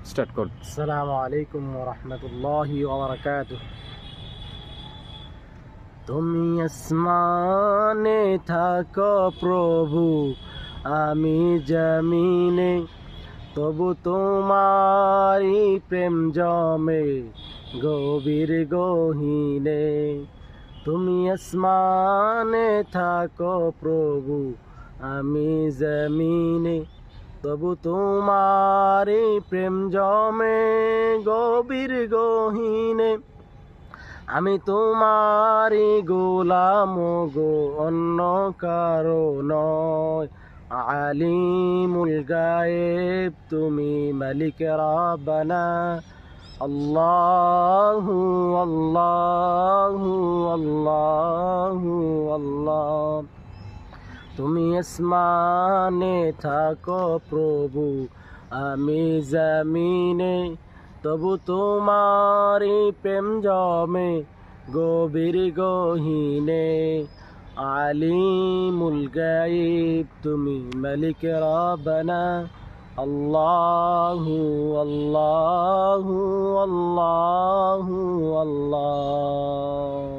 Start কর। আসসালামু আলাইকুম ওয়া রাহমাতুল্লাহি ওয়া বারাকাতুহু। তুমি আসমানে থাকো প্রভু, আমি জমিনে, তবু তোমারি প্রেম জমে গভীর গহীনে। তুমি আসমানে থাকো প্রভু, আমি জমিনে, তবু তোমারি প্রেম জমে গভীর গহীনে। আমি তোমারি গোলাম গো, অন্য কারো নয়। আলিমুল গায়েব তুমি, মালিক রাব্বানা। আল্লাহু আল্লাহু আল্লাহু আল্লাহ। তুমি আসমানে থাকো প্রভু, আমি জমিনে, তবু তোমারি প্রেম জমে গভীর গহীনে। আলিমুল গায়ব তুমি, মালিক রাব্বানা। আল্লাহু আল্লাহু আল্লাহু আল্লাহ।